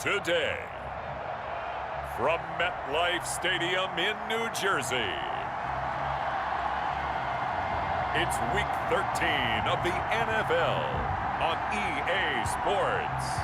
Today, from MetLife Stadium in New Jersey, it's Week 13 of the NFL on EA Sports.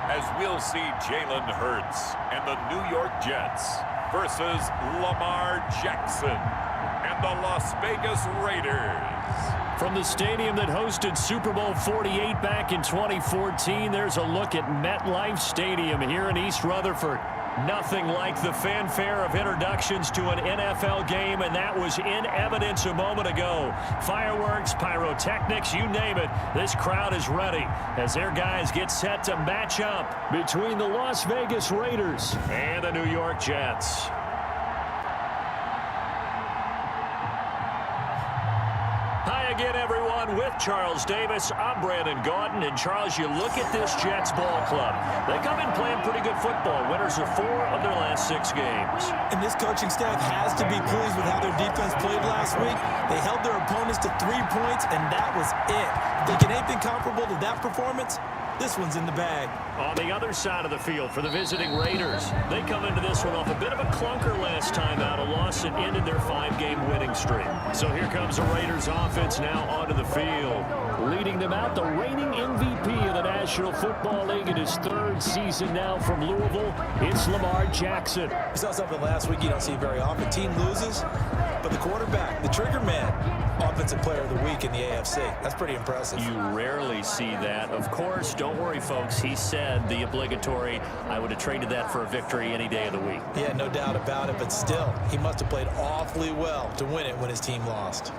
As we'll see Jalen Hurts and the New York Jets versus Lamar Jackson and the Las Vegas Raiders. From the stadium that hosted Super Bowl 48 back in 2014, there's a look at MetLife Stadium here in East Rutherford. Nothing like the fanfare of introductions to an NFL game, and that was in evidence a moment ago. Fireworks, pyrotechnics, you name it. This crowd is ready as their guys get set to match up between the Las Vegas Raiders and the New York Jets. Hi again, everyone. With Charles Davis, I'm Brandon Gaudin. And Charles, you look at this Jets ball club. They come in playing pretty good football. Winners of 4 of their last 6 games. And this coaching staff has to be pleased with how their defense played last week. They held their opponents to 3 points, and that was it. If they get anything comparable to that performance, this one's in the bag. On the other side of the field for the visiting Raiders, they come into this one off a bit of a clunker last time out, a loss that ended their 5-game winning streak. So here comes the Raiders offense now onto the field. Leading them out, the reigning MVP of the National Football League in his 3rd season now from Louisville, it's Lamar Jackson. We saw something last week you don't see very often. Team loses, but the quarterback, the trigger man, Offensive Player of the Week in the AFC. That's pretty impressive. You rarely see that. Of course, don't worry, folks. He said the obligatory, I would have traded that for a victory any day of the week. Yeah, no doubt about it, but still, he must have played awfully well to win it when his team lost.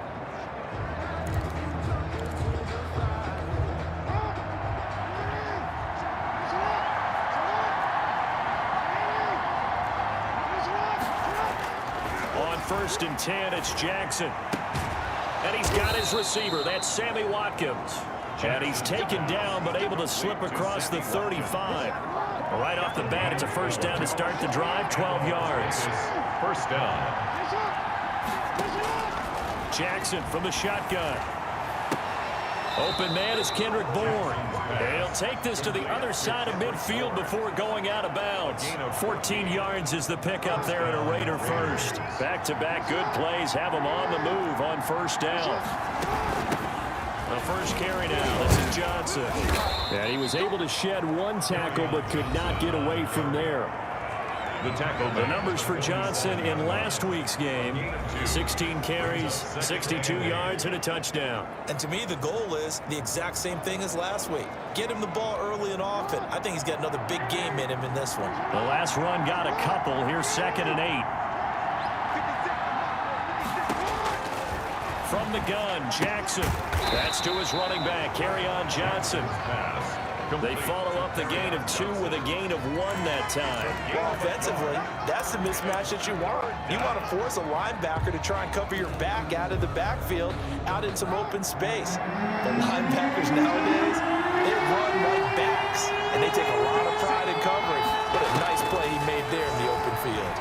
On 1st and 10, it's Jackson. And he's got his receiver. That's Sammy Watkins. And he's taken down, but able to slip across the 35. Right off the bat, it's a first down to start the drive, 12 yards. First down. Jackson from the shotgun. Open man is Kendrick Bourne. He'll take this to the other side of midfield before going out of bounds. 14 yards is the pickup there at a Raider first. Back-to-back good plays have him on the move on first down. The first carry now. This is Johnson. And he was able to shed 1 tackle but could not get away from there. The numbers for Johnson in last week's game, 16 carries, 62 yards, and a touchdown. And to me, the goal is the exact same thing as last week. Get him the ball early and often. I think he's got another big game in him in this one. The last run got a couple. Here's 2nd and 8. From the gun, Jackson. That's to his running back, Kerryon Johnson. They follow up the gain of 2 with a gain of 1 that time. Well, offensively, that's the mismatch that you want. You want to force a linebacker to try and cover your back out of the backfield, out in some open space. The linebackers nowadays, they run like backs, and they take a lot of pride in covering. What a nice play he made there in the open field.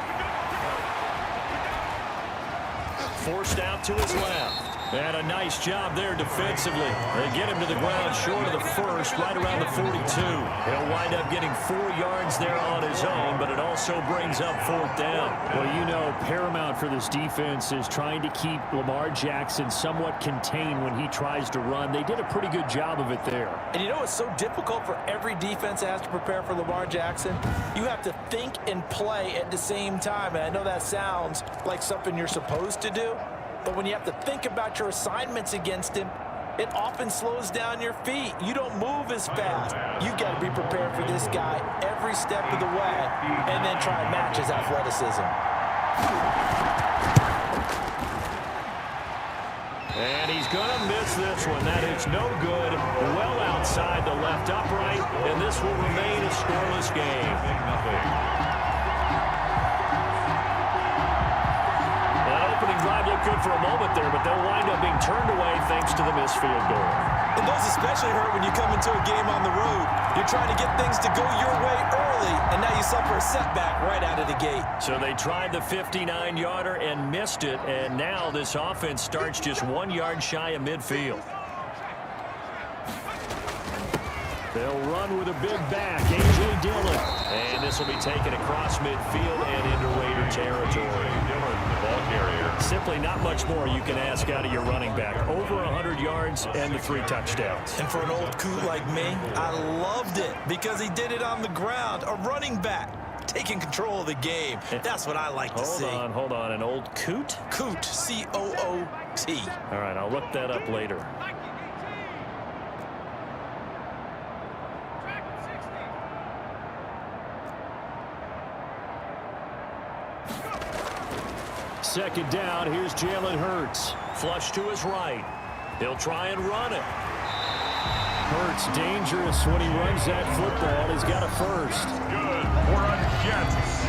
Forced out to his left. And a nice job there defensively. They get him to the ground short of the first, right around the 42. He'll wind up getting 4 yards there on his own, but it also brings up 4th down. Well, you know, paramount for this defense is trying to keep Lamar Jackson somewhat contained when he tries to run. They did a pretty good job of it there. And you know it's so difficult for every defense that has to prepare for Lamar Jackson? You have to think and play at the same time. And I know that sounds like something you're supposed to do. But when you have to think about your assignments against him, it often slows down your feet. You don't move as fast. You've got to be prepared for this guy every step of the way and then try and match his athleticism. And he's going to miss this one. That is no good. Well outside the left upright, and this will remain a scoreless game. That opening drive looked good field for a moment there, but they'll wind up being turned away thanks to the missed field goal. And those especially hurt when you come into a game on the road. You're trying to get things to go your way early, and now you suffer a setback right out of the gate. So they tried the 59-yarder and missed it, and now this offense starts just 1 yard shy of midfield. They'll run with a big back, A.J. Dillon. And this will be taken across midfield and into Raider territory. Dillon, the ball carrier. Simply not much more you can ask out of your running back. Over 100 yards and the 3 touchdowns. And for an old coot like me, I loved it because he did it on the ground. A running back taking control of the game. That's what I like to see. Hold on. An old coot? Coot, C-O-O-T. All right, I'll look that up later. Second down, here's Jalen Hurts. Flush to his right. He'll try and run it. Hurts dangerous when he runs that football. He's got a first. Good for a Jets.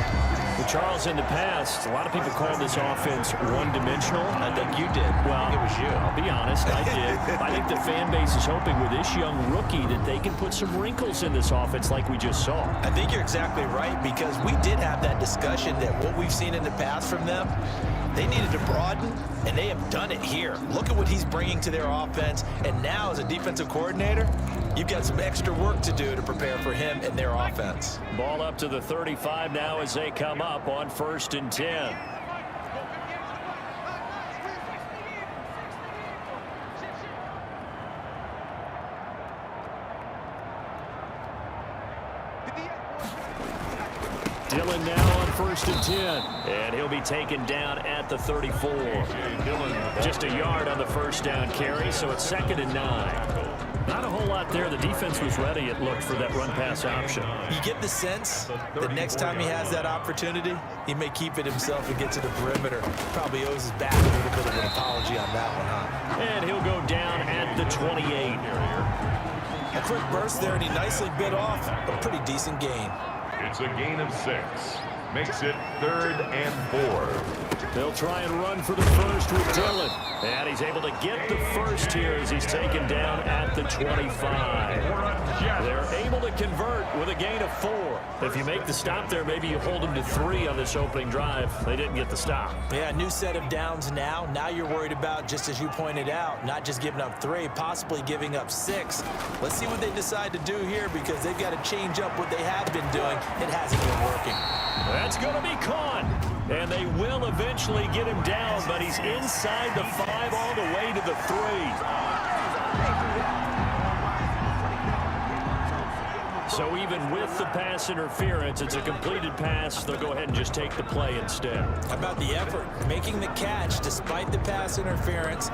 Well, Charles, in the past, a lot of people call this offense one-dimensional. I think you did. Well, it was you. I'll be honest, I did. I think the fan base is hoping with this young rookie that they can put some wrinkles in this offense like we just saw. I think you're exactly right because we did have that discussion that what we've seen in the past from them, they needed to broaden, and they have done it here. Look at what he's bringing to their offense, and now as a defensive coordinator, you've got some extra work to do to prepare for him and their offense. Ball up to the 35 now as they come up on 1st and 10. Dillon now on 1st and 10. And he'll be taken down at the 34. Just a yard on the first down carry, so it's 2nd and 9. Not a whole lot there. The defense was ready, it looked, for that run-pass option. You get the sense that next time he has that opportunity, he may keep it himself and get to the perimeter. Probably owes his back a little bit of an apology on that one, huh? And he'll go down at the 28. A quick burst there, and he nicely bit off a pretty decent gain. It's a gain of 6. Makes it 3rd and 4. They'll try and run for the first with Dillon. And he's able to get the first here as he's taken down at the 25. They're able to convert with a gain of 4. If you make the stop there, maybe you hold them to 3 on this opening drive. They didn't get the stop. Yeah, new set of downs now. Now you're worried about, just as you pointed out, not just giving up 3, possibly giving up 6. Let's see what they decide to do here because they've got to change up what they have been doing. It hasn't been working. That's going to be caught. And they will eventually get him down, but he's inside the 5 all the way to the 3. So even with the pass interference, it's a completed pass. They'll go ahead and just take the play instead. How about the effort? Making the catch despite the pass interference.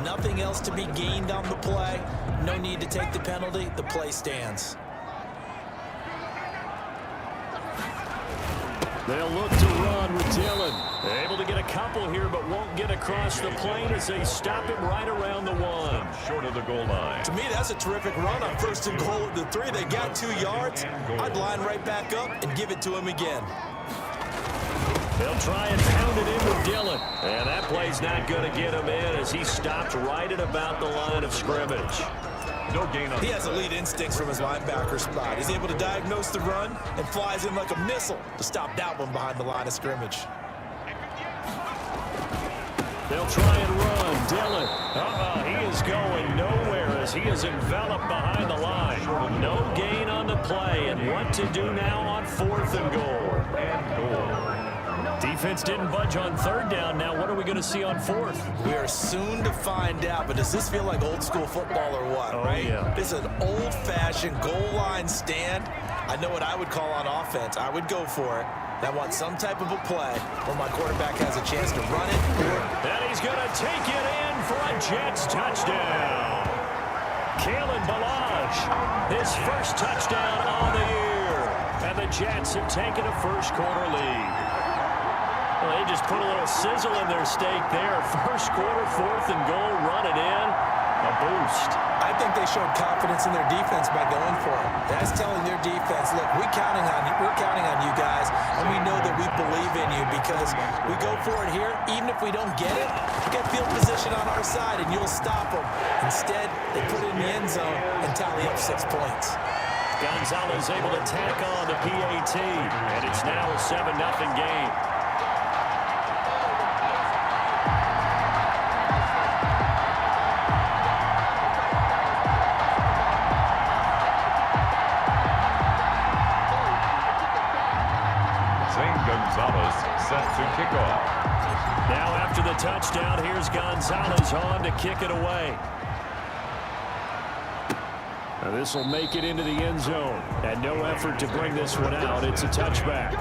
Nothing else to be gained on the play. No need to take the penalty. The play stands. They'll look to run with Dillon. Able to get a couple here, but won't get across the plane as they stop him right around the 1. Short of the goal line. To me, that's a terrific run on 1st and goal at the 3. They got 2 yards. I'd line right back up and give it to him again. They'll try and pound it in with Dillon. And that play's not going to get him in as he stopped right at about the line of scrimmage. No gain on. He has elite instincts from his linebacker spot. He's able to diagnose the run and flies in like a missile to stop that one behind the line of scrimmage. They'll try and run. Dillon. He is going nowhere as he is enveloped behind the line. No gain on the play. And what to do now on 4th and goal. Defense didn't budge on 3rd down. Now what are we going to see on 4th? We are soon to find out, but does this feel like old school football or what, right? Yeah. This is an old-fashioned goal line stand. I know what I would call on offense. I would go for it. I want some type of a play where my quarterback has a chance to run it. And he's going to take it in for a Jets touchdown. Kalen Ballage, his first touchdown on the year. And the Jets have taken a first-quarter lead. Well, they just put a little sizzle in their steak there. First quarter, 4th and goal, run it in. A boost. I think they showed confidence in their defense by going for it. That's telling their defense, look, we're counting on you guys, and we know that we believe in you because we go for it here. Even if we don't get it, get field position on our side, and you'll stop them. Instead, they put it in the end zone and tally up 6 points. Gonzalez able to tack on the PAT, and it's now a 7-0 game. Gonzalez set to kick off. Now after the touchdown, here's Gonzalez on to kick it away. Now this will make it into the end zone, and no effort to bring this one out. It's a touchback.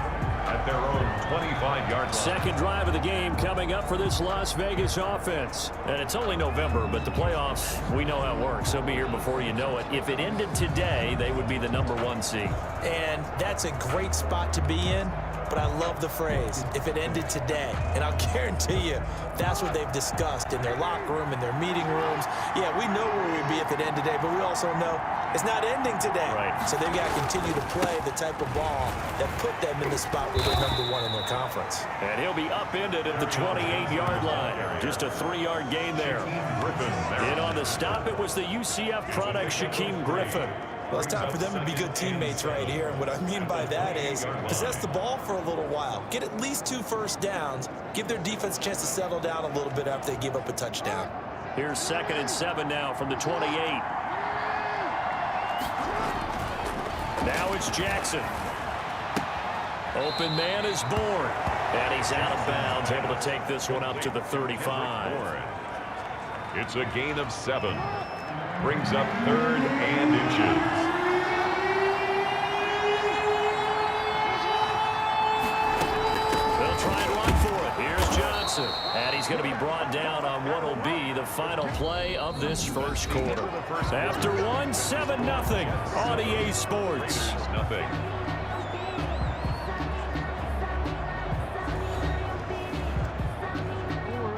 At their own 25-yard line. Second drive of the game coming up for this Las Vegas offense. And it's only November, but the playoffs, we know how it works. They'll be here before you know it. If it ended today, they would be the #1 seed. And that's a great spot to be in. But I love the phrase, if it ended today. And I'll guarantee you, that's what they've discussed in their locker room, in their meeting rooms. Yeah, we know where we'd be if it ended today, but we also know it's not ending today. Right. So they've got to continue to play the type of ball that put them in the spot where they're #1 in their conference. And he'll be upended at the 28-yard line. Just a 3-yard gain there. And on the stop, it was the UCF product, Shaquem Griffin. Well, it's time for them to be good teammates right here. And what I mean by that is possess the ball for a little while. Get at least 2 first downs. Give their defense a chance to settle down a little bit after they give up a touchdown. Here's 2nd and 7 now from the 28. Now it's Jackson. Open man is Bourne. And he's out of bounds, able to take this one up to the 35. It's a gain of 7. Brings up 3rd and inches. They'll try and run for it. Here's Johnson. And he's going to be brought down on what will be the final play of this first quarter. After one, 7-0 on EA Sports. Nothing.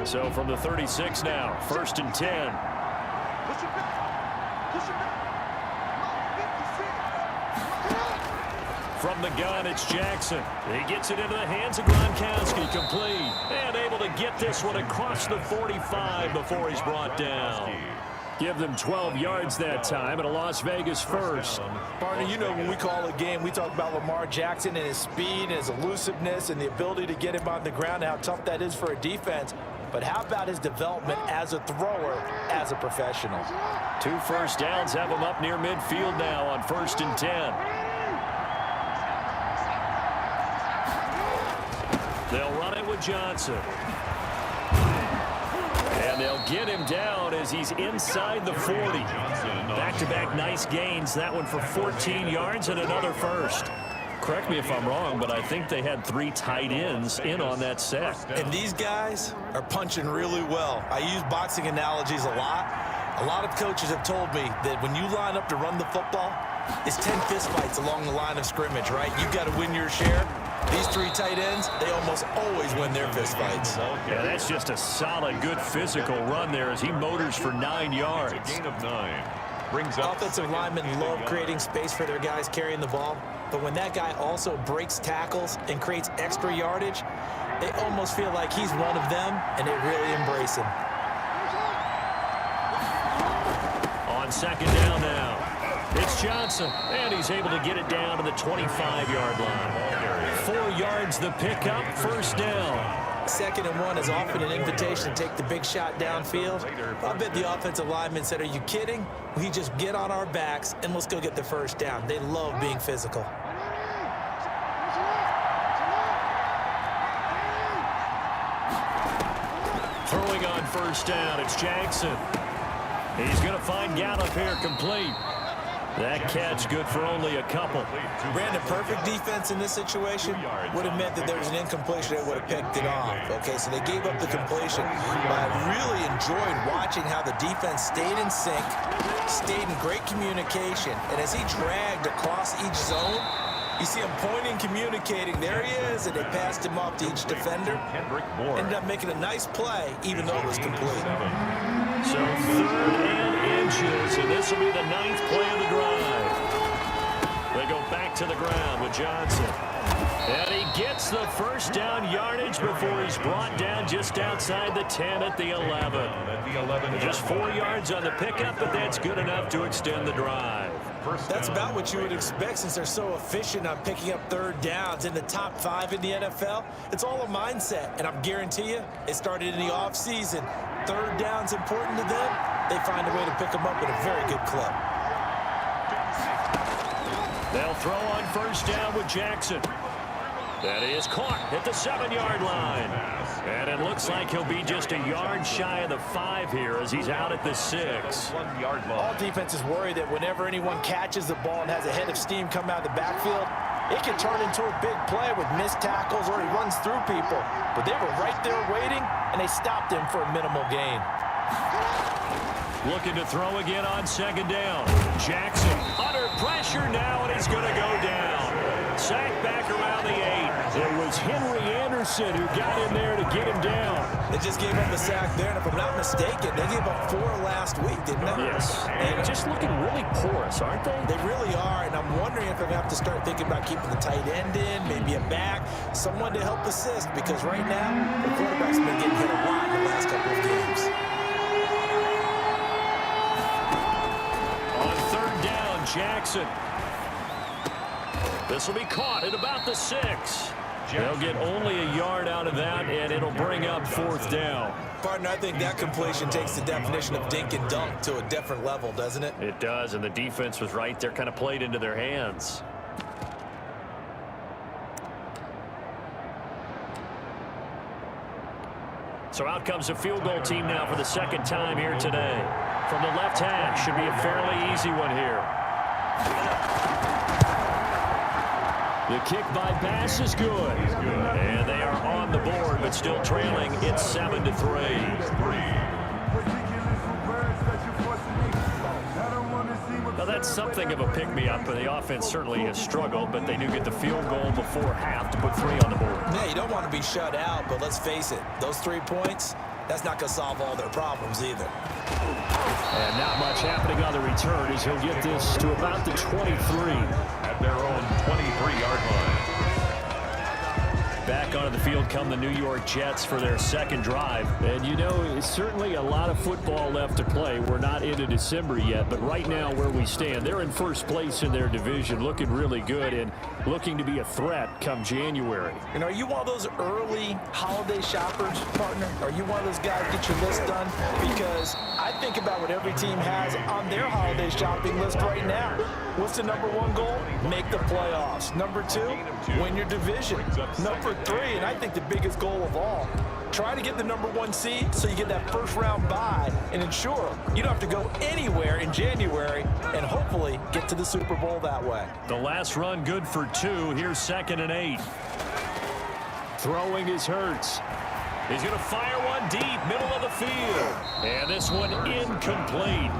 So from the 36 now, 1st and 10. From the gun, it's Jackson. He gets it into the hands of Gronkowski, complete. And able to get this one across the 45 before he's brought down. Give them 12 yards that time, and a Las Vegas first. Barney, you know when we call a game, we talk about Lamar Jackson and his speed and his elusiveness and the ability to get him on the ground, and how tough that is for a defense. But how about his development as a thrower, as a professional? 2 first downs have him up near midfield now on 1st and 10. They'll run it with Johnson. And they'll get him down as he's inside the 40. Back-to-back nice gains. That one for 14 yards and another first. Correct me if I'm wrong, but I think they had 3 tight ends in on that set. And these guys are punching really well. I use boxing analogies a lot. A lot of coaches have told me that when you line up to run the football, it's 10 fistfights along the line of scrimmage, right? You've got to win your share. These 3 tight ends, they almost always win their fistfights. Yeah, that's just a solid, good physical run there as he motors for 9 yards. Gain of 9. Brings up Offensive linemen love creating space for their guys carrying the ball, but when that guy also breaks tackles and creates extra yardage, they almost feel like he's one of them, and they really embrace him. On 2nd down now, it's Johnson, and he's able to get it down to the 25-yard line. 4 yards the pickup, 1st down. 2nd and 1 is often an invitation to take the big shot downfield. I bet the offensive linemen said, are you kidding? We just get on our backs and let's go get the 1st down. They love being physical. Throwing on 1st down, it's Jackson. He's going to find Gallup here complete. That catch good for only a couple. Brandon, perfect defense in this situation would have meant that there was an incompletion that would have picked it off. Okay, so they gave up the completion. But I really enjoyed watching how the defense stayed in sync, stayed in great communication. And as he dragged across each zone, you see him pointing, communicating. There he is, and they passed him off to each defender. Ended up making a nice play, even though it was complete. So 3rd and inches, and this will be the 9th play of the drive. They go back to the ground with Johnson. And he gets gets the first down yardage before he's brought down just outside the 10 at the 11. Just 4 yards on the pickup, but that's good enough to extend the drive. That's about what you would expect since they're so efficient on picking up third downs in the top 5 in the NFL. It's all a mindset, and I guarantee you it started in the offseason. Third down's important to them. They find a way to pick them up at a very good clip. They'll throw on first down with Jackson. That is caught at the 7-yard line. And it looks like he'll be just a yard shy of the 5 here as he's out at the 6. All defenses worry that whenever anyone catches the ball and has a head of steam come out of the backfield, it can turn into a big play with missed tackles or he runs through people. But they were right there waiting, and they stopped him for a minimal gain. Looking to throw again on second down. Jackson under pressure now, and he's going to go down. Sacked back around the 8. It was Henry Anderson who got in there to get him down. They just gave up a sack there, and if I'm not mistaken, they gave up 4 last week, didn't they? Yes. And just looking really porous, aren't they? They really are, and I'm wondering if they're going to have to start thinking about keeping the tight end in, maybe a back, someone to help assist, because right now, the quarterback's been getting hit a lot in the last couple of games. On third down, Jackson. This will be caught at about the 6. They'll get only a yard out of that, and it'll bring up fourth down. Partner, I think that completion takes the definition of dink and dunk to a different level, doesn't it? It does, and the defense was right there, kind of played into their hands. So out comes the field goal team now for the second time here today. From the left hash, should be a fairly easy one here. The kick by Bass is good. And they are on the board, but still trailing. It's 7-3. Now that's something of a pick-me-up, but the offense certainly has struggled, but they do get the field goal before half to put 3 on the board. Yeah, you don't want to be shut out, but let's face it, those 3 points, that's not going to solve all their problems either. And not much happening on the return as he'll get this to about the 23. At their own 23-yard line. Back onto the field come the New York Jets for their second drive. And, you know, it's certainly a lot of football left to play. We're not into December yet, but right now where we stand, they're in first place in their division, looking really good and looking to be a threat come January. And are you one of those early holiday shoppers, partner? Are you one of those guys get your list done? Because I think about what every team has on their holiday shopping list right now. What's the number 1 goal? Make the playoffs. Number 2, win your division. Number 3, and I think the biggest goal of all, try to get the number 1 seed so you get that first round bye and ensure you don't have to go anywhere in January and hopefully get to the Super Bowl that way. The last run good for 2. Here's 2nd and 8. Throwing is Hurts. He's going to fire one deep, middle of the field. And this one incomplete.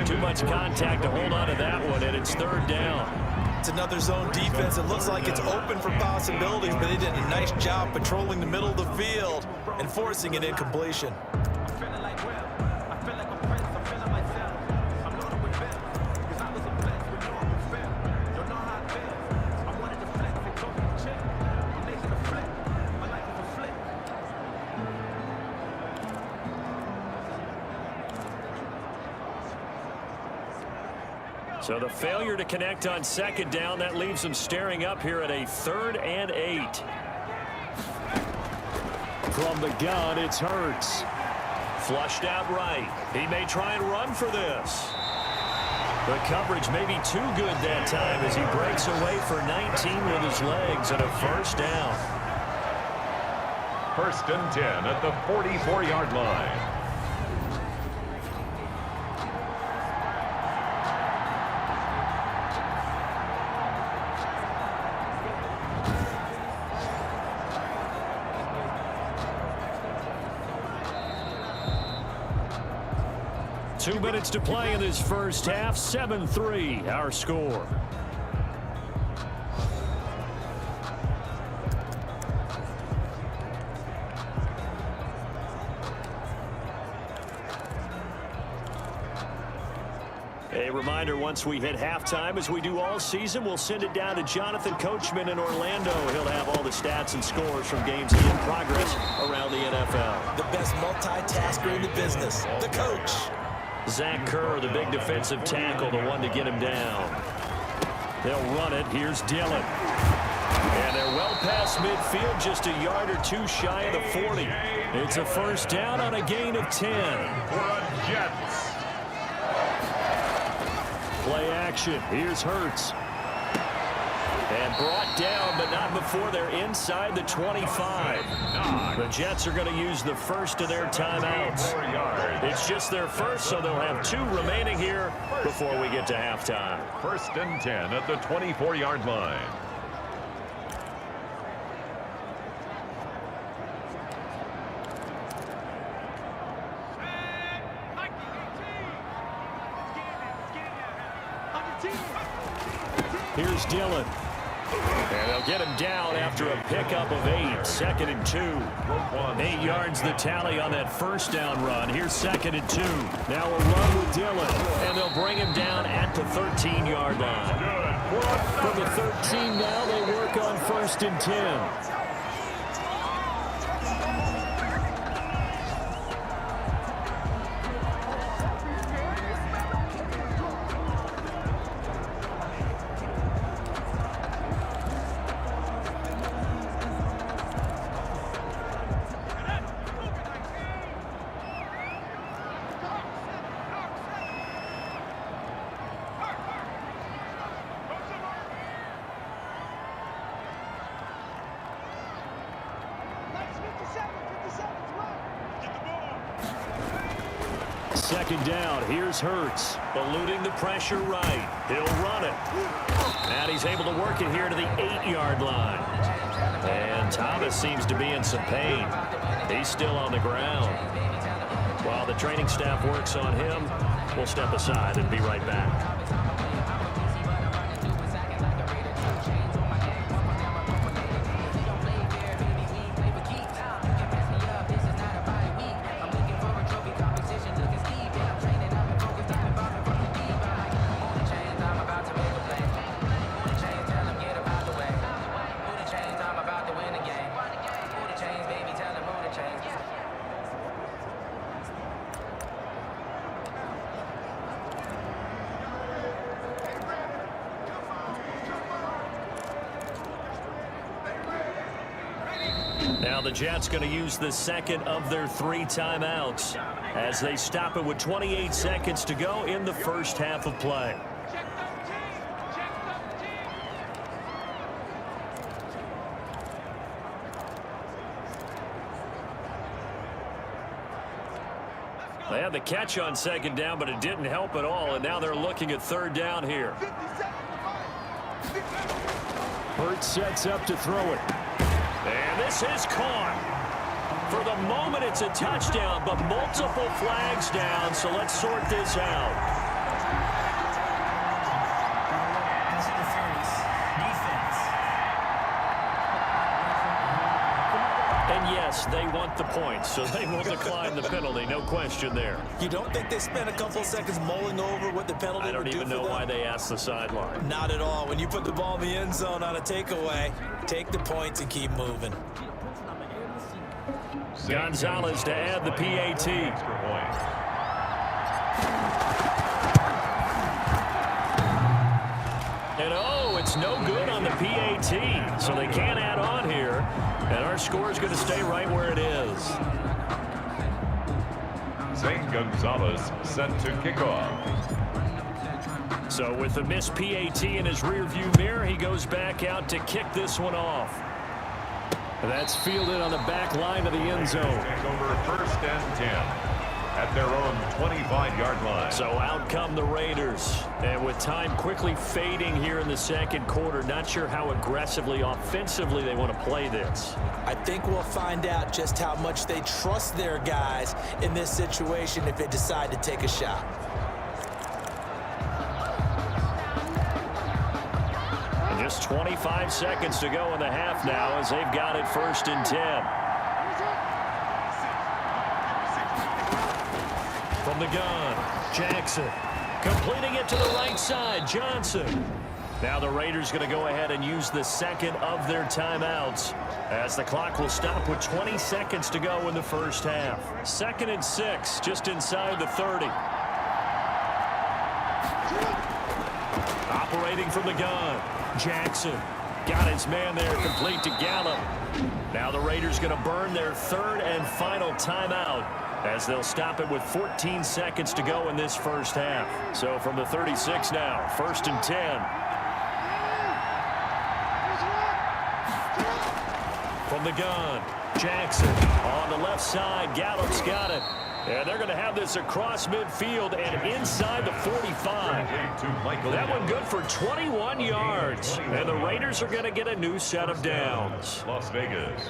Too much contact to hold on to that one, and it's 3rd down. It's another zone defense. It looks like it's open for possibilities, but they did a nice job patrolling the middle of the field and forcing an incompletion. So the failure to connect on 2nd down, that leaves them staring up here at a 3rd and 8. From the gun, it's Hurts. Flushed out right. He may try and run for this. The coverage may be too good that time as he breaks away for 19 with his legs and a 1st down. 1st and 10 at the 44-yard line. Two minutes to play in this first half. 7-3, our score. A A reminder, once we hit halftime, as we do all season, we'll send it down to Jonathan Coachman in Orlando. He'll have all the stats and scores from games in progress around the NFL. The best multitasker in the business, the coach. Zach Kerr, the big defensive tackle, the one to get him down. They'll run it. Here's Dillon. And they're well past midfield, just a yard or two shy of the 40. It's a first down on a gain of 10. For the Jets. Play action. Here's Hurts. And brought down, but not before they're inside the 25. The Jets are going to use the first of their timeouts. It's just their first, so they'll have 2 remaining here before we get to halftime. 1st and 10 at the 24-yard line. Here's Dillon. And they'll get him down after a pickup of 8. 2nd and 2. 8 yards the tally on that first down run. Here's 2nd and 2. Now a run with Dillon. And they'll bring him down at the 13-yard line. From the 13 now, they work on 1st and 10. Second down, here's Hurts, eluding the pressure right. He'll run it. And he's able to work it here to the 8-yard line. And Thomas seems to be in some pain. He's still on the ground. While the training staff works on him, we'll step aside and be right back. Now the Jets going to use the second of their 3 timeouts as they stop it with 28 seconds to go in the first half of play. They had the catch on 2nd down, but it didn't help at all, and now they're looking at 3rd down here. Hurts sets up to throw it. And this is caught. For the moment, it's a touchdown, but multiple flags down, so let's sort this out. And yes, they want the points, so they will decline the penalty, no question there. You don't think they spent a couple seconds mulling over what the penalty would do for them? I don't even know why they asked the sideline. Not at all. When you put the ball in the end zone on a takeaway, take the points and keep moving. Gonzalez to add the PAT. And oh, it's no good on the PAT, so they can't add on here. And our score is going to stay right where it is. St. Gonzalez set to kick off. So with the missed PAT in his rearview mirror, he goes back out to kick this one off. That's fielded on the back line of the end zone. Over 1st and 10 at their own 25-yard line. So out come the Raiders. And with time quickly fading here in the 2nd quarter, not sure how aggressively, offensively they want to play this. I think we'll find out just how much they trust their guys in this situation if they decide to take a shot. And just 25 seconds to go in the half now as they've got it 1st and 10. From the gun, Jackson. Completing it to the right side, Johnson. Now the Raiders going to go ahead and use the second of their timeouts, as the clock will stop with 20 seconds to go in the first half. 2nd and 6, just inside the 30. Operating from the gun, Jackson. Got his man there, complete to Gallup. Now the Raiders going to burn their 3rd and final timeout, as they'll stop it with 14 seconds to go in this first half. So from the 36 now, 1st and 10. From the gun, Jackson on the left side. Gallup's got it. And they're going to have this across midfield and inside the 45. That one good for 21 yards. And the Raiders are going to get a new set of downs. Las Vegas.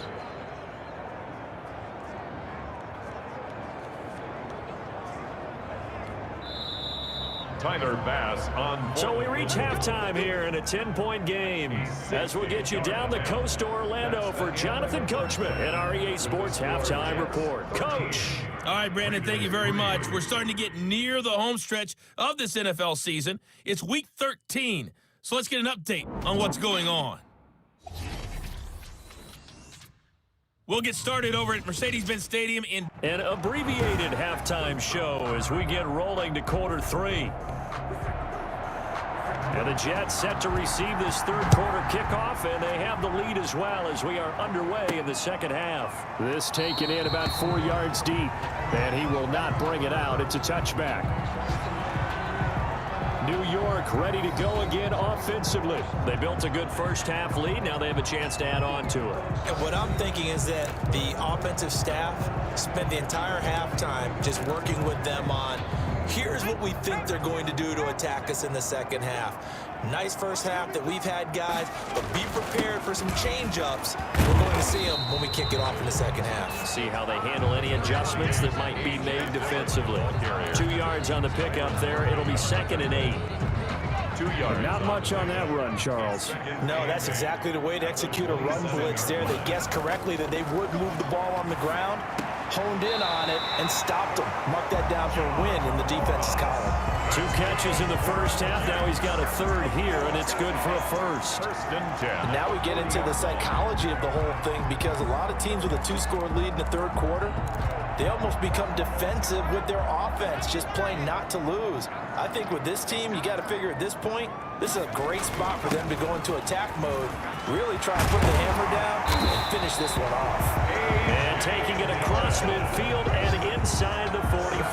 Tyler Bass on. So we reach halftime here in a 10-point game, as we'll get you down the coast to Orlando for Jonathan Coachman at our EA Sports Halftime Report. Coach. All right, Brandon, thank you very much. We're starting to get near the home stretch of this NFL season. It's Week 13, so let's get an update on what's going on. We'll get started over at Mercedes-Benz Stadium in an abbreviated halftime show as we get rolling to quarter 3. And the Jets set to receive this 3rd quarter kickoff, and they have the lead as well as we are underway in the 2nd half. This taken in about 4 yards deep, and he will not bring it out. It's a touchback. New York ready to go again offensively. They built a good first half lead. Now they have a chance to add on to it. And what I'm thinking is that the offensive staff spent the entire halftime just working with them on, here's what we think they're going to do to attack us in the 2nd half. Nice first half that we've had, guys, but be prepared for some change-ups. We're going to see them when we kick it off in the 2nd half. See how they handle any adjustments that might be made defensively. 2 yards on the pickup there. It'll be 2nd and 8. 2 yards. Not much on that run, Charles. No, that's exactly the way to execute a run blitz there. They guessed correctly that they would move the ball on the ground, honed in on it, and stopped them. Mark that down for a win in the defense's column. 2 catches in the first half. Now he's got a 3rd here, and it's good for a 1st. 1st and 10. And now we get into the psychology of the whole thing, because a lot of teams with a 2-score lead in the 3rd quarter, they almost become defensive with their offense, just playing not to lose. I think with this team, you got to figure at this point, this is a great spot for them to go into attack mode, really try and put the hammer down and finish this one off. And taking it across midfield and inside the 45.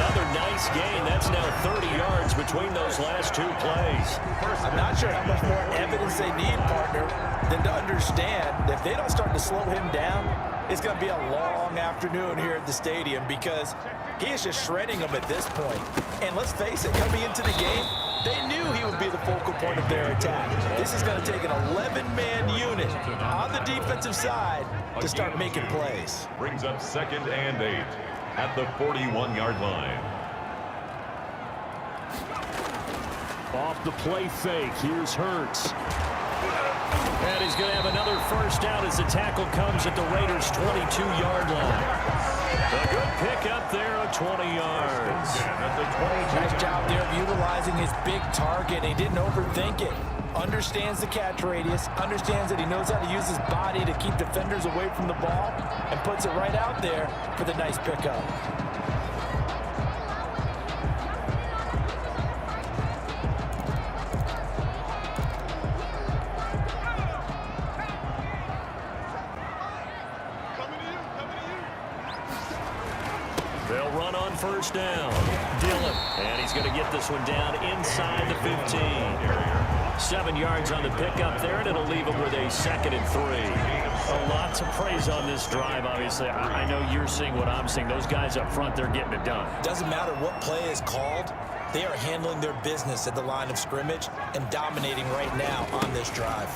Another nice gain. That's now 30 yards between those last 2 plays. I'm not sure how much more evidence they need, partner, than to understand that if they don't start to slow him down, it's going to be a long afternoon here at the stadium, because he is just shredding them at this point. And let's face it, coming into the game, they knew he would be the focal point of their attack. This is going to take an 11-man unit on the defensive side to start making plays. Brings up 2nd and 8 at the 41-yard line. Off the play fake, here's Hurts. And he's going to have another 1st down as the tackle comes at the Raiders' 22-yard line. A good pickup there of 20 yards. Nice job there of utilizing his big target. He didn't overthink it. Understands the catch radius, understands that he knows how to use his body to keep defenders away from the ball, and puts it right out there for the nice pickup. They'll run on 1st down. Dillon, and he's going to get this one down inside the 15. 7 yards on the pickup there, and it'll leave him with a 2nd and 3. A lot to praise on this drive, obviously. I know you're seeing what I'm seeing. Those guys up front, they're getting it done. Doesn't matter what play is called, they are handling their business at the line of scrimmage and dominating right now on this drive.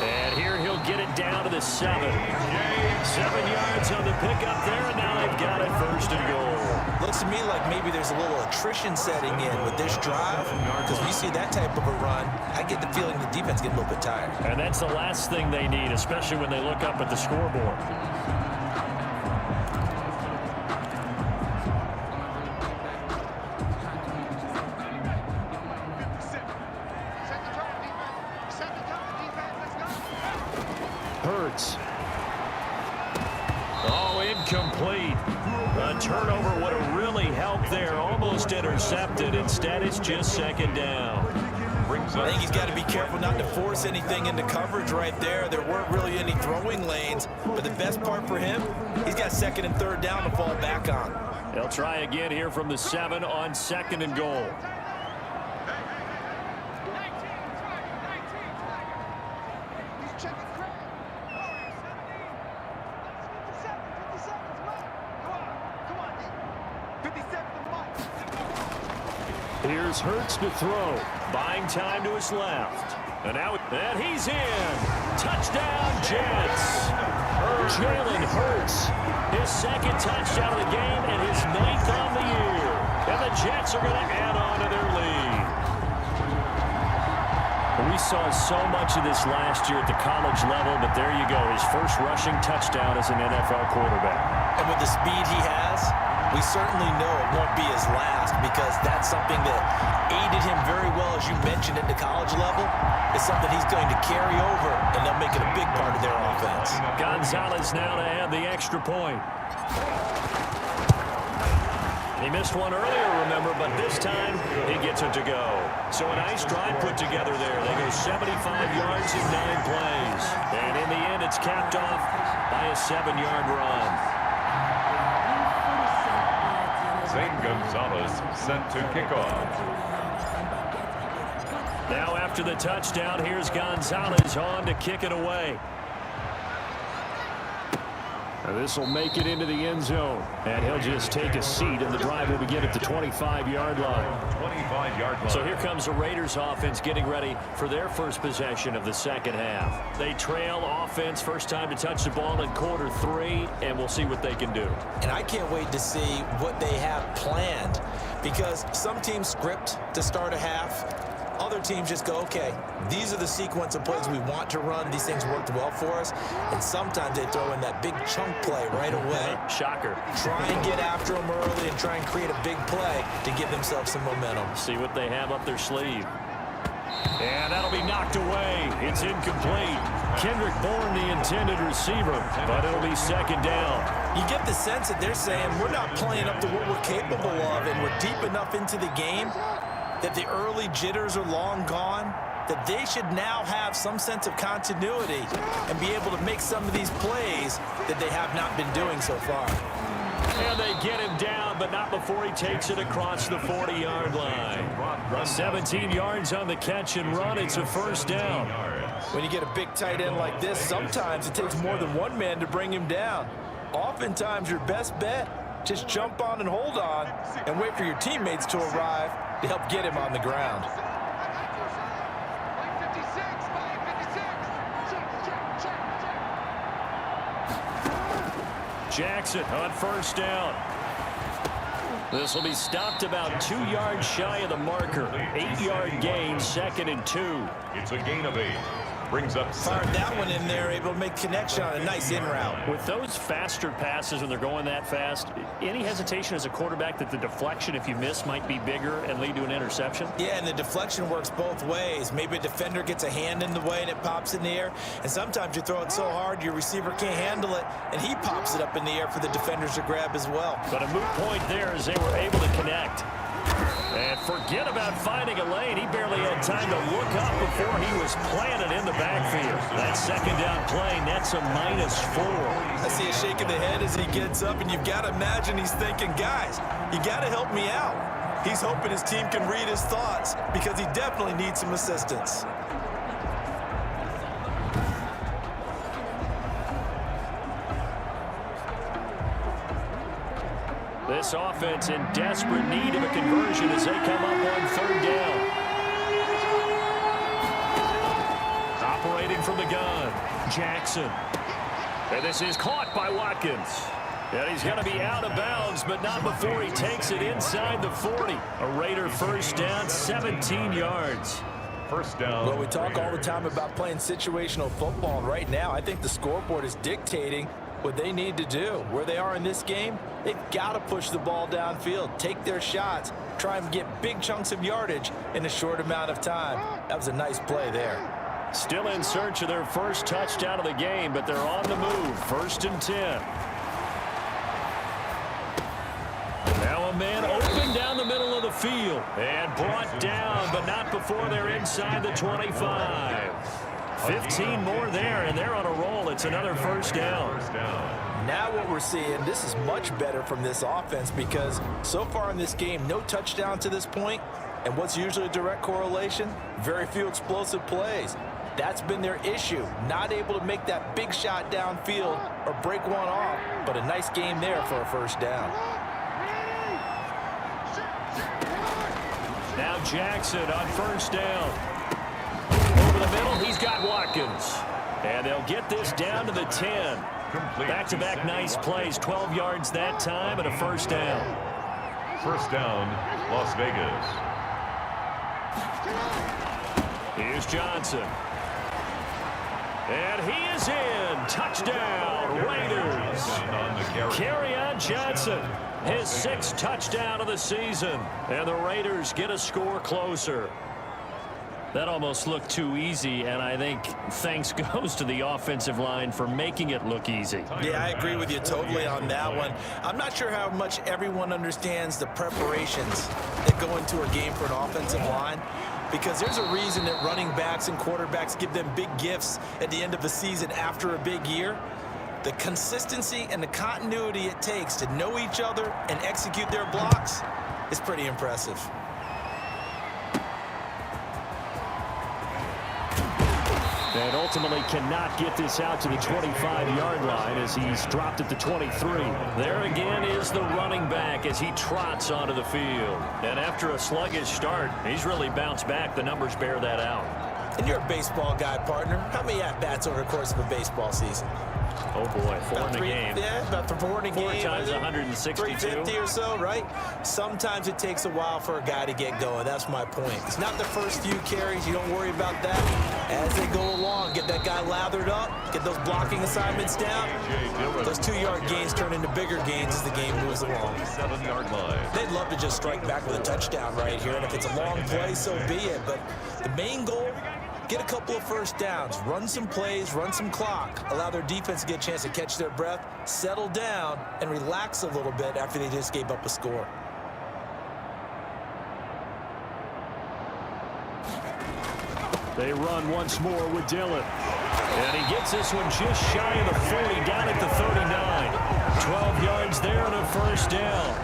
And here he'll get it down to the 7. 7 yards on the pickup there, and now they've got it 1st and goal. Looks to me like maybe there's a little attrition setting in with this drive, because we see that type of a run, I get the feeling the defense gets a little bit tired. And that's the last thing they need, especially when they look up at the scoreboard. Hurts. Oh, incomplete. A turnover would have really helped there. Almost intercepted. Instead, it's just second down. I think he's got to be careful not to force anything into coverage right there. There weren't really any throwing lanes. But the best part for him, he's got second and third down to fall back on. They'll try again here from the 7 on second and goal. Here's Hurts to throw. Buying time to his left. And he's in. Touchdown, Jets. Jalen Hurts. His second touchdown of the game and his 9th on the year. And the Jets are going to add on to their lead. We saw so much of this last year at the college level, but there you go. His first rushing touchdown as an NFL quarterback. And with the speed he has, we certainly know it won't be his last, because that's something that aided him very well, as you mentioned, at the college level. It's something he's going to carry over, and they'll make it a big part of their offense. Gonzalez now to add the extra point. He missed one earlier, remember, but this time he gets it to go. So a nice drive put together there. They go 75 yards in 9 plays. And in the end, it's capped off by a 7-yard run. Zane Gonzalez set to kickoff. Now after the touchdown, here's Gonzalez on to kick it away. This will make it into the end zone. And he'll just take a seat, and the drive will begin at the 25-yard line. 25-yard line. So here comes the Raiders offense getting ready for their first possession of the second half. They trail offense, first time to touch the ball in quarter 3, and we'll see what they can do. And I can't wait to see what they have planned, because some teams script to start a half. Other teams just go, okay, these are the sequence of plays we want to run. These things worked well for us. And sometimes they throw in that big chunk play right away. Shocker. Try and get after them early and try and create a big play to give themselves some momentum. See what they have up their sleeve. And that'll be knocked away. It's incomplete. Kendrick Bourne, the intended receiver, but it'll be second down. You get the sense that they're saying we're not playing up to what we're capable of, and we're deep enough into the game that the early jitters are long gone, that they should now have some sense of continuity and be able to make some of these plays that they have not been doing so far. And they get him down, but not before he takes it across the 40-yard line. 17 yards on the catch and run. It's a first down. When you get a big tight end like this, sometimes it takes more than one man to bring him down. Oftentimes, your best bet, just jump on and hold on and wait for your teammates to arrive to help get him on the ground. Jackson on first down. This will be stopped about 2 yards shy of the marker. 8-yard gain, second and 2. It's a gain of 8. Brings up Fired that one in there, able to make connection on a nice in route. With those faster passes when they're going that fast, any hesitation as a quarterback that the deflection, if you miss, might be bigger and lead to an interception? Yeah, and the deflection works both ways. Maybe a defender gets a hand in the way and it pops in the air. And sometimes you throw it so hard your receiver can't handle it, and he pops it up in the air for the defenders to grab as well. But a moot point there as they were able to connect. And forget about finding a lane. He barely had time to look up before he was planted in the backfield. That second down play, that's a -4. I see a shake of the head as he gets up, and you've got to imagine he's thinking, guys, you got to help me out. He's hoping his team can read his thoughts, because he definitely needs some assistance. This offense in desperate need of a conversion as they come up on third down. Operating from the gun, Jackson. And this is caught by Watkins. And he's going to be out of bounds, but not before he takes it inside the 40. A Raider first down, 17 yards. first down. Well, we talk all the time about playing situational football, and right now I think the scoreboard is dictating what they need to do. Where they are in this game, they've got to push the ball downfield, take their shots, try and get big chunks of yardage in a short amount of time. That was a nice play there. Still in search of their first touchdown of the game, but they're on the move. 1st and 10. Now a man open down the middle of the field. And brought down, but not before they're inside the 25. 15 more there, and they're on a roll. It's another 1st down. Now what we're seeing, this is much better from this offense because so far in this game, no touchdown to this point. And what's usually a direct correlation? Very few explosive plays. That's been their issue. Not able to make that big shot downfield or break one off. But a nice game there for a 1st down. Now Jackson on 1st down. Over the middle, he's got Watkins. And they'll get this down to the 10. Back-to-back nice plays, 12 yards that time and a 1st down. 1st down, Las Vegas. Here's Johnson. And he is in. Touchdown, Raiders. Kerryon Johnson, his 6th touchdown of the season. And the Raiders get a score closer. That almost looked too easy, and I think thanks goes to the offensive line for making it look easy. Yeah, I agree with you totally on that one. I'm not sure how much everyone understands the preparations that go into a game for an offensive line, because there's a reason that running backs and quarterbacks give them big gifts at the end of the season after a big year. The consistency and the continuity it takes to know each other and execute their blocks is pretty impressive. And ultimately cannot get this out to the 25-yard line as he's dropped at the 23. There again is the running back as he trots onto the field. And after a sluggish start, he's really bounced back. The numbers bear that out. And you're a baseball guy, partner. How many at-bats over the course of a baseball season? Oh, boy, 4 in a game. Yeah, about 4 in a game. 4 times 162. 350 or so, right? Sometimes it takes a while for a guy to get going. That's my point. It's not the first few carries. You don't worry about that. As they go along, get that guy lathered up, get those blocking assignments down. Those 2-yard gains turn into bigger gains as the game moves along. 7-yard line. They'd love to just strike back with a touchdown right here, and if it's a long play, so be it. But the main goal, get a couple of 1st downs, run some plays, run some clock, allow their defense to get a chance to catch their breath, settle down, and relax a little bit after they just gave up a score. They run once more with Dillon. And he gets this one just shy of the 40, down at the 39. 12 yards there and a 1st down.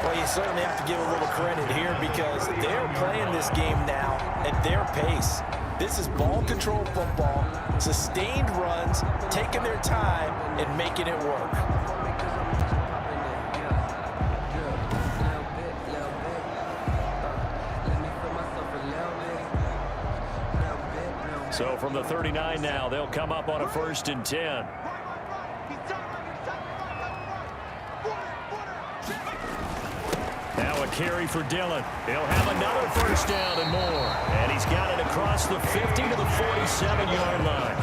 Well, you certainly have to give a little credit here because they're playing this game now at their pace. This is ball control football, sustained runs, taking their time and making it work. So from the 39 now, they'll come up on a 1st and 10. Now a carry for Dillon. He'll have another 1st down and more. And he's got it across the 50 to the 47-yard line.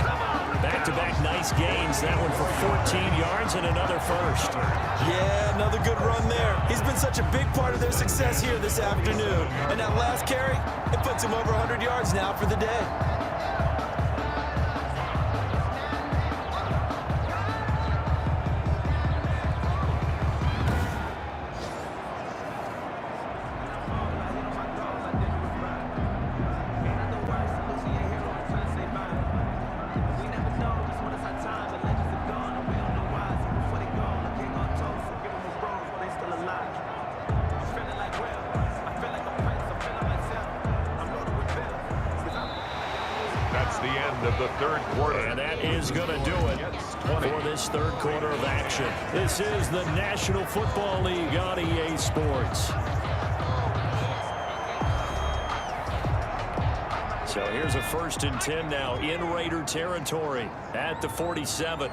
Back-to-back nice gains. That one for 14 yards and another 1st. Yeah, another good run there. He's been such a big part of their success here this afternoon. And that last carry, it puts him over 100 yards now for the day. Of the 3rd quarter. And that is going to do it for this 3rd quarter of action. This is the National Football League on EA Sports. So here's a 1st and 10 now in Raider territory at the 47.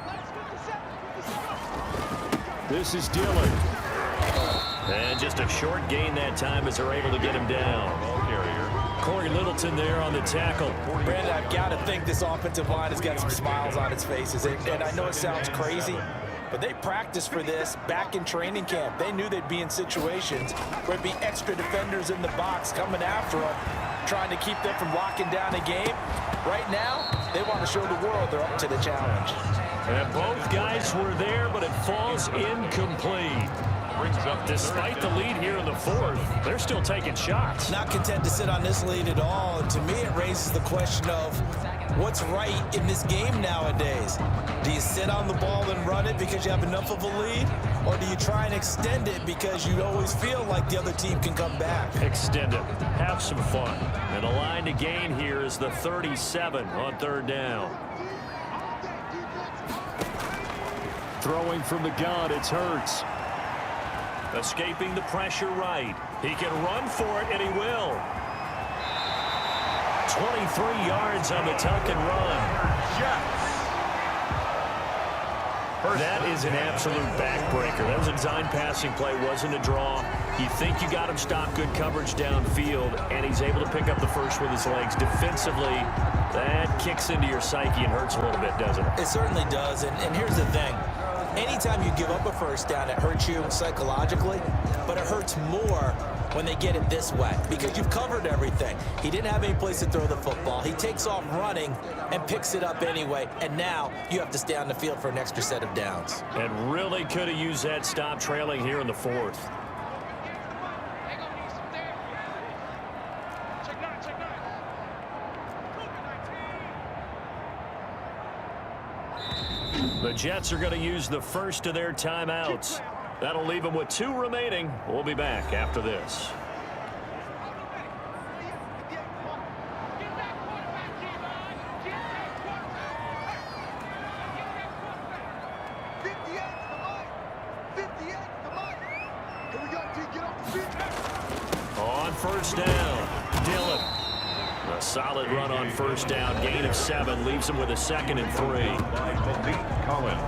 This is Dillon. And just a short gain that time as they're able to get him down. Corey Littleton there on the tackle. Brandon, I've got to think this offensive line has got some smiles on its faces. And I know it sounds crazy, but they practiced for this back in training camp. They knew they'd be in situations where there'd be extra defenders in the box coming after them, trying to keep them from locking down a game. Right now, they want to show the world they're up to the challenge. And both guys were there, but it falls incomplete. Despite the lead here in the fourth, they're still taking shots. Not content to sit on this lead at all. And to me, it raises the question of what's right in this game nowadays. Do you sit on the ball and run it because you have enough of a lead? Or do you try and extend it because you always feel like the other team can come back? Extend it. Have some fun. And the line to gain here is the 37 on third down. Throwing from the gun, it's Hurts. Escaping the pressure right. He can run for it, and he will. 23 yards on the tuck and run. That is an absolute backbreaker. That was a design passing play, wasn't a draw. You think you got him stopped, good coverage downfield, and he's able to pick up the first with his legs. Defensively, that kicks into your psyche and hurts a little bit, doesn't it? It certainly does, and here's the thing. Anytime you give up a first down, it hurts you psychologically, but it hurts more when they get it this way because you've covered everything. He didn't have any place to throw the football. He takes off running and picks it up anyway, and now you have to stay on the field for an extra set of downs. And really could have used that stop trailing here in the fourth. The Jets are going to use the first of their timeouts. That'll leave them with 2 remaining. We'll be back after this. On first down, Dillon. A solid run on first down. Gain of 7 leaves him with a 2nd and 3. Collins.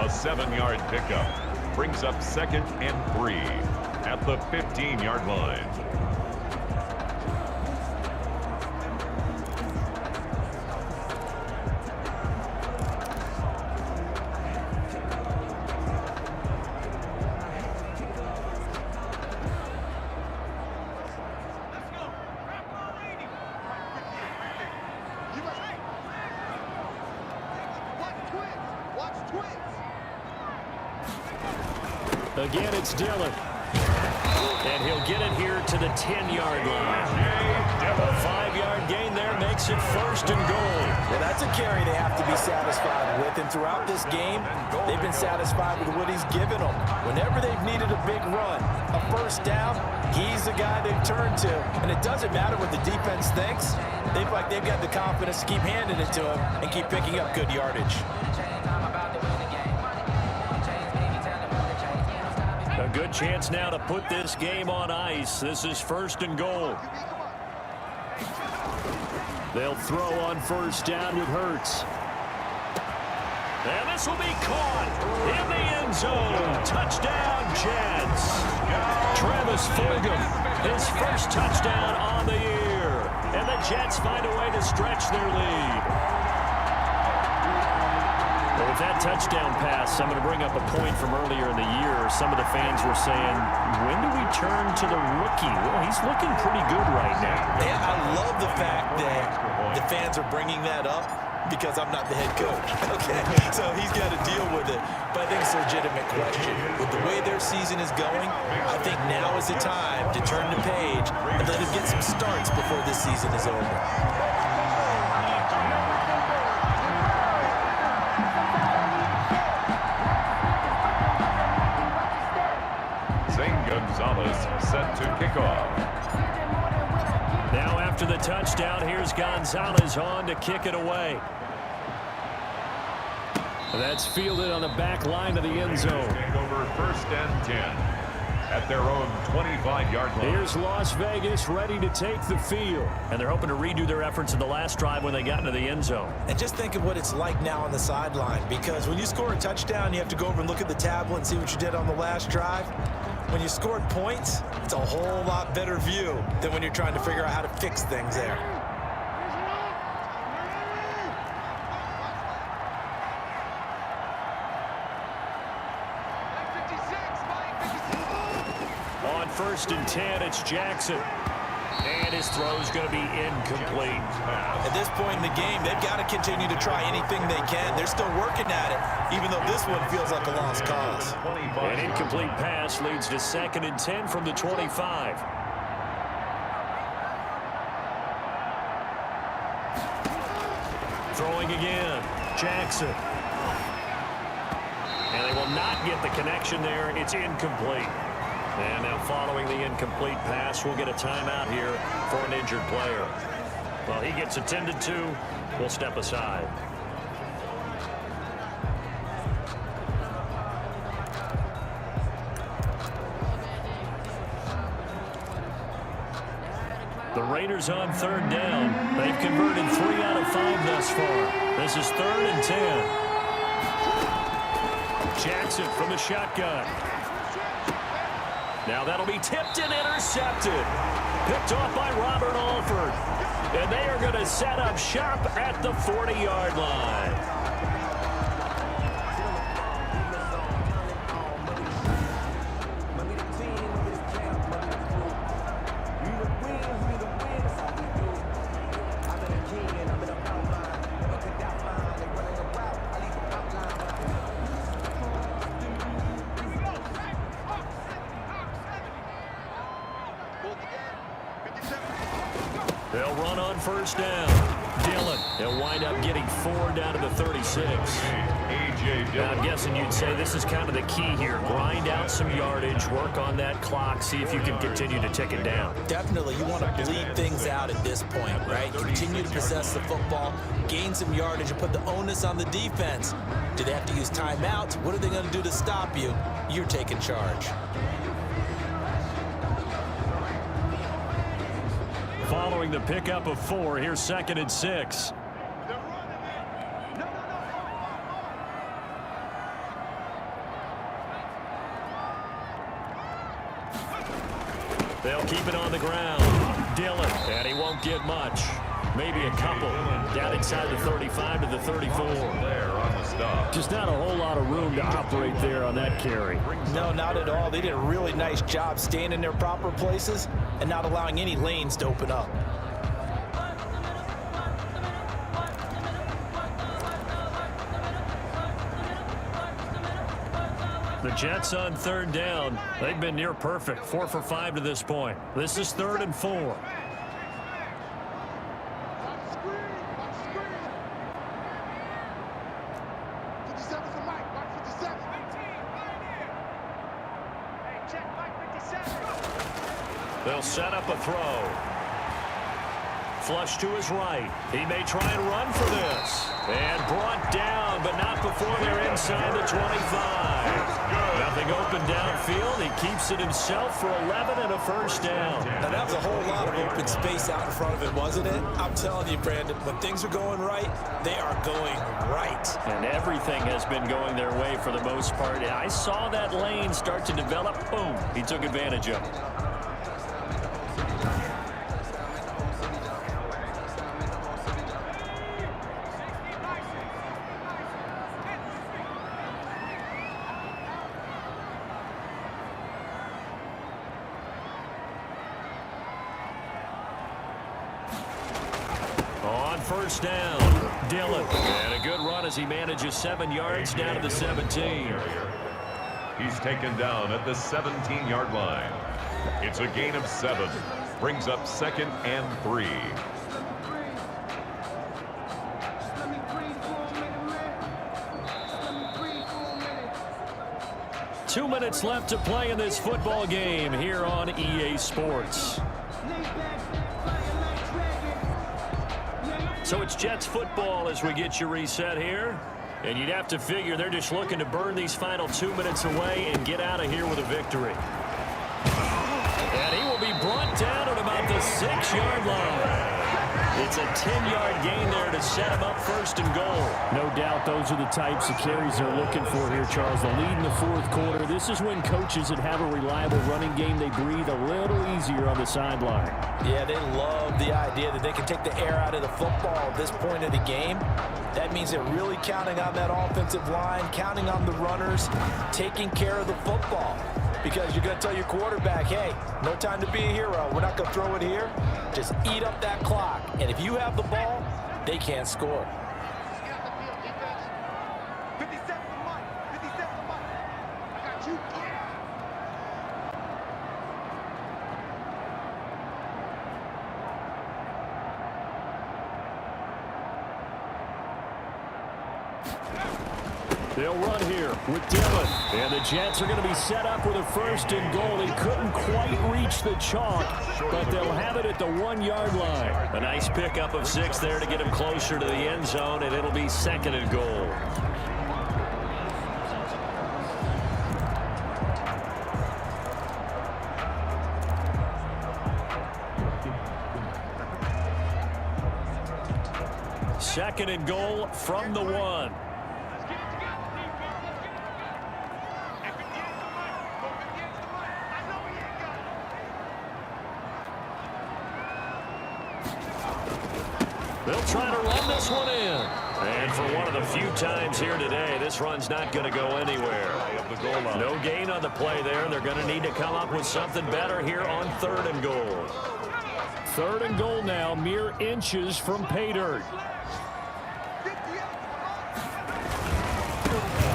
A 7-yard pickup brings up 2nd and 3 at the 15-yard line. Again, it's Dillon. And he'll get it here to the 10-yard line. A 5-yard gain there makes it 1st and goal. Well, that's a carry they have to be satisfied with. And throughout this game, they've been satisfied with what he's given them. Whenever they've needed a big run, a first down, he's the guy they've turned to. And it doesn't matter what the defense thinks. They've got the confidence to keep handing it to him and keep picking up good yardage. A good chance now to put this game on ice. This is 1st and goal. They'll throw on first down with Hurts. And this will be caught in the end zone. Touchdown, Jets. Travis Fulgham, his first touchdown on the year. And the Jets find a way to stretch their lead. Well, with that touchdown pass, I'm going to bring up a point from earlier in the year. Some of the fans were saying, when do we turn to the rookie? Well, he's looking pretty good right now. Yeah, I love the fact that the fans are bringing that up because I'm not the head coach. Okay, so he's got to deal with it. But I think it's a legitimate question. With the way their season is going, I think now is the time to turn the page and let him get some starts before this season is over. Gonzalez set to kick off. Now after the touchdown, here's Gonzalez on to kick it away. That's fielded on the back line of the end zone. Over 1st and 10 at their own 25-yard line. Here's Las Vegas ready to take the field. And they're hoping to redo their efforts in the last drive when they got into the end zone. And just think of what it's like now on the sideline, because when you score a touchdown, you have to go over and look at the tablet and see what you did on the last drive. When you scored points, it's a whole lot better view than when you're trying to figure out how to fix things there. On 1st and 10, it's Jackson. And his throw's going to be incomplete. At this point in the game, they've got to continue to try anything they can. They're still working at it, even though this one feels like a lost cause. An incomplete pass leads to 2nd and 10 from the 25. Throwing again. Jackson. And they will not get the connection there. It's incomplete. And now following the incomplete pass, we'll get a timeout here for an injured player. Well, he gets attended to. We'll step aside. The Raiders on 3rd down. They've converted 3 out of 5 thus far. This is 3rd and 10. Jackson from the shotgun. Now that'll be tipped and intercepted. Picked off by Robert Alford. And they are going to set up shop at the 40-yard line. They'll run on 1st down. Dillon. They'll wind up getting 4 down to the 36. Now, I'm guessing you'd say this is kind of the key here. Grind out some yardage, work on that clock, see if you can continue to tick it down. Definitely, you want to bleed things out at this point, right? Continue to possess the football, gain some yardage, and put the onus on the defense. Do they have to use timeouts? What are they going to do to stop you? You're taking charge. Following the pickup of 4, here's 2nd and 6. They'll keep it on the ground. Dillon, and he won't get much. Maybe a couple. Down inside the 35 to the 34. Just not a whole lot of room to operate there on that carry. No, not at all. They did a really nice job staying in their proper places and not allowing any lanes to open up. The Jets on 3rd down. They've been near perfect. 4 for 5 to this point. This is 3rd and 4. They'll set up a throw. Flush to his right. He may try and run for this. And brought down, but not before they're inside the 25. Nothing open downfield. He keeps it himself for 11 and a 1st down. Now, that was a whole lot of open space out in front of him, wasn't it? I'm telling you, Brandon, when things are going right, they are going right. And everything has been going their way for the most part. And I saw that lane start to develop. Boom. He took advantage of it. On 1st down, Dillon. And a good run as he manages 7 yards down to the 17. He's taken down at the 17-yard line. It's a gain of 7. Brings up 2nd and 3. Two minutes left to play in this football game here on EA Sports. So it's Jets football as we get you reset here. And you'd have to figure they're just looking to burn these final 2 minutes away and get out of here with a victory. And he will be brought down at about the 6-yard line. It's a 10-yard gain there to set him up 1st and goal. No doubt those are the types of carries they're looking for here, Charles. The lead in the 4th quarter. This is when coaches that have a reliable running game, they breathe a little easier on the sideline. Yeah, they love the idea that they can take the air out of the football at this point of the game. That means they're really counting on that offensive line, counting on the runners, taking care of the football. because you're going to tell your quarterback, hey, no time to be a hero. We're not going to throw it here. Just eat up that clock. And if you have the ball, they can't score. They'll run here with Dillon. And the Jets are going to be set up with a 1st and goal. He couldn't quite reach the chalk, but they'll have it at the 1-yard line. A nice pickup of 6 there to get him closer to the end zone, and it'll be 2nd and goal. Second and goal from the 1. They'll try to run this one in. And for one of the few times here today, this run's not going to go anywhere. No gain on the play there. They're going to need to come up with something better here on 3rd and goal. 3rd and goal now, mere inches from pay dirt.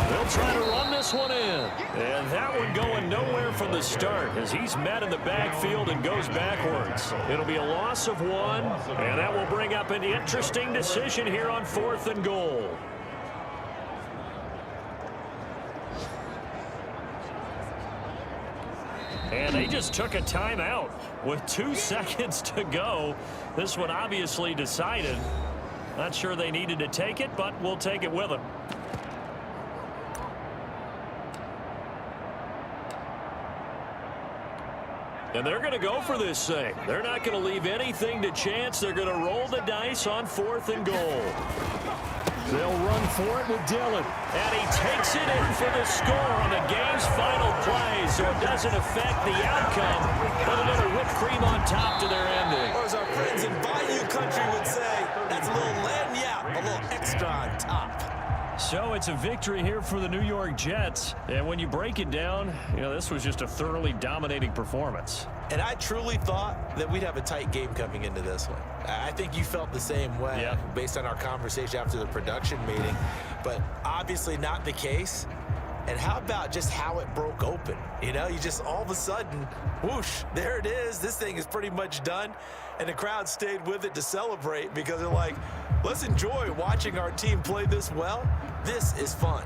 They'll try to run this one in. And that one going nowhere from the start as he's met in the backfield and goes backwards. It'll be a loss of 1, and that will bring up an interesting decision here on 4th and goal. And they just took a timeout with 2 seconds to go. This one obviously decided. Not sure they needed to take it, but we'll take it with them. And they're going to go for this thing. They're not going to leave anything to chance. They're going to roll the dice on 4th and goal. They'll run for it with Dillon. And he takes it in for the score on the game's final play, so it doesn't affect the outcome. But a little whipped cream on top to their ending. Or as our friends in Bayou Country would say, that's a little lagniappe, a little extra on top. So it's a victory here for the New York Jets. And when you break it down, this was just a thoroughly dominating performance. And I truly thought that we'd have a tight game coming into this one. I think you felt the same way based on our conversation after the production meeting, but obviously not the case. And how about just how it broke open? You just all of a sudden, whoosh, there it is. This thing is pretty much done. And the crowd stayed with it to celebrate because they're like, let's enjoy watching our team play this well. This is fun.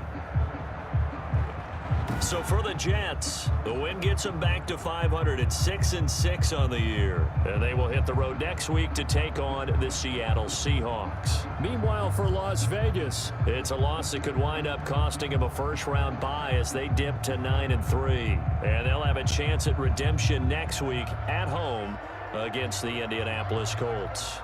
So for the Jets, the win gets them back to 500 at 6-6 on the year. And they will hit the road next week to take on the Seattle Seahawks. Meanwhile, for Las Vegas, it's a loss that could wind up costing them a first-round bye as they dip to 9-3. And they'll have a chance at redemption next week at home against the Indianapolis Colts.